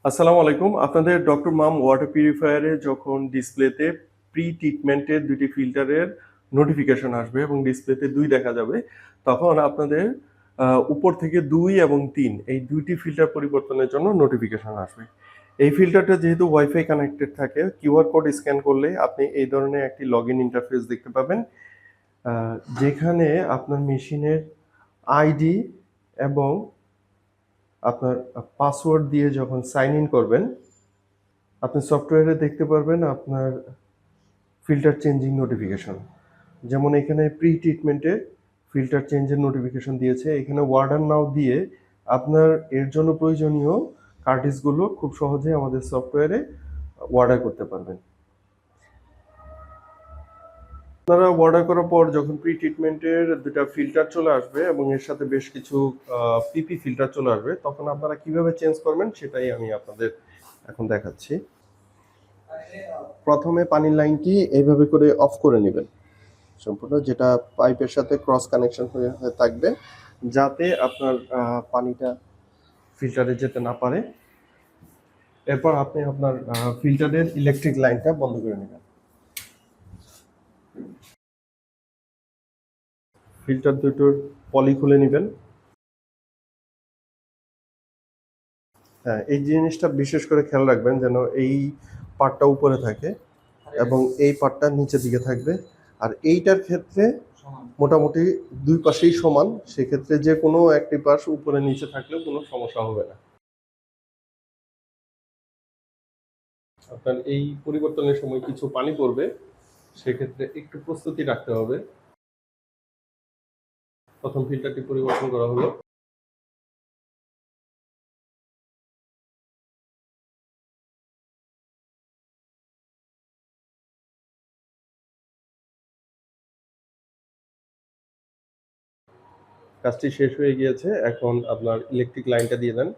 আসসালামু আলাইকুম। আপনাদের ডক্টর মাম ওয়াটার পিউরিফায়ারে যখন ডিসপ্লেতে প্রি ট্রিটমেন্টের ২ টি ফিল্টারের নোটিফিকেশন আসবে এবং ডিসপ্লেতে ২ দেখা যাবে, তখন আপনাদের উপর থেকে ২ এবং ৩ এই ২ টি ফিল্টার পরিবর্তনের জন্য নোটিফিকেশন আসবে। এই ফিল্টারটা যেহেতু ওয়াইফাই কানেক্টেড থাকে, কিউআর কোড স্ক্যান করলে আপনি এই ধরনের একটি লগইন ইন্টারফেস দেখতে পাবেন। যেখানে আপনার মেশিনের আইডি এবং আপনার পাসওয়ার্ড দিয়ে যখন সাইন ইন করবেন, আপনি সফটওয়্যারে দেখতে পারবেন আপনার ফিল্টার চেঞ্জিং নোটিফিকেশন। যেমন এখানে প্রি ট্রিটমেন্টে ফিল্টার চেঞ্জের নোটিফিকেশন দিয়েছে। এখানে ওয়ার্ডার নাও দিয়ে আপনার এর জন্য প্রয়োজনীয় কার্টিজগুলো খুব সহজে আমাদের সফটওয়্যারে অর্ডার করতে পারবেন। আপনারা অর্ডার করার পর যখন প্রি ট্রিটমেন্টের 2টা ফিল্টার চলে আসবে এবং এর সাথে বেশ কিছু পিপি ফিল্টার চলে আসবে, তখন আপনারা কিভাবে চেঞ্জ করবেন সেটাই আমি আপনাদের এখন দেখাচ্ছি। প্রথমে পানির লাইনটি এইভাবে করে অফ করে নেবেন সম্পূর্ণ, যেটা পাইপের সাথে ক্রস কানেকশন হয়ে থাকবে, যাতে আপনার পানিটা ফিল্টারে যেতে না পারে। এরপর আপনি আপনার ফিল্টারের ইলেকট্রিক লাইনটা বন্ধ করে নেবেন। ফিল্টার দুটোর পলি খুলে নেবেন। হ্যাঁ, এই জিনিসটা বিশেষ করে খেয়াল রাখবেন যেন এই পার্টটা উপরে থাকে এবং এই পার্টটা নিচের দিকে থাকবে। আর এইটার ক্ষেত্রে মোটামুটি দুই পাশেই সমান, সেক্ষেত্রে যে কোনো একটি পাশ উপরে নিচে থাকলেও কোনো সমস্যা হবে না। আপনার এই পরিবর্তনের সময় কিছু পানি পড়বে, সেক্ষেত্রে একটু প্রস্তুতি রাখতে হবে। প্রথম ফিল্টারটি পরিবর্তন করা হলো। কাজটি শেষ হয়ে গিয়েছে। এখন আপনার ইলেকট্রিক লাইনটা দিয়ে দেন।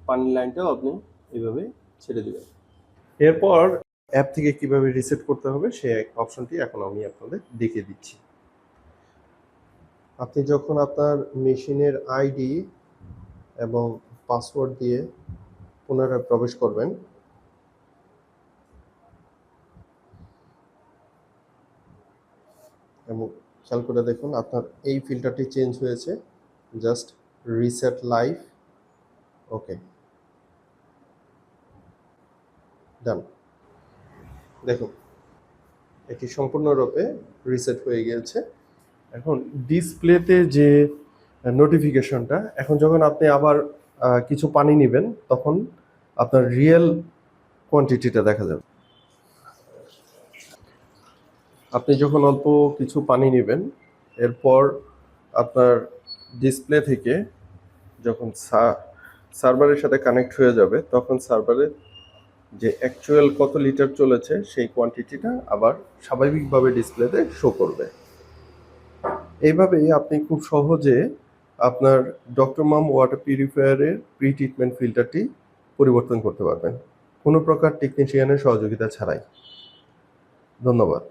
পানির লাইনটাও আপনি এইভাবে ছেড়ে দিবেন। এরপর অ্যাপ থেকে কিভাবে রিসেট করতে হবে সেই অপশনটি এখন আমি আপনাদের দেখিয়ে দিচ্ছি। আপনি যখন আপনার মেশিনের আইডি এবং পাসওয়ার্ড দিয়ে পুনরায় প্রবেশ করবেন, এবং খেয়াল করে দেখুন আপনার এই ফিল্টারটি চেঞ্জ হয়েছে। জাস্ট রিসেট লাইভ, ওকে, ডান। দেখুন এটি সম্পূর্ণরূপে রিসেট হয়ে গিয়েছে। এখন ডিসপ্লেতে যে নোটিফিকেশনটা, এখন যখন আপনি আবার কিছু পানি নেবেন, তখন আপনার রিয়েল কোয়ান্টিটিটা দেখা যাবে। আপনি যখন অল্প কিছু পানি নেবেন, এরপর আপনার ডিসপ্লে থেকে যখন সার্ভারের সাথে কানেক্ট হয়ে যাবে, তখন সার্ভারের যে অ্যাকচুয়াল কত লিটার চলেছে সেই কোয়ান্টিটিটা আবার স্বাভাবিকভাবে ডিসপ্লেতে শো করবে। এইভাবেই আপনি খুব সহজে আপনার ডক্টর মাম ওয়াটার পিউরিফায়ারের প্রি ট্রিটমেন্ট ফিল্টারটি পরিবর্তন করতে পারবেন, কোনো প্রকার টেকনিশিয়ানের সহযোগিতা ছাড়াই। ধন্যবাদ।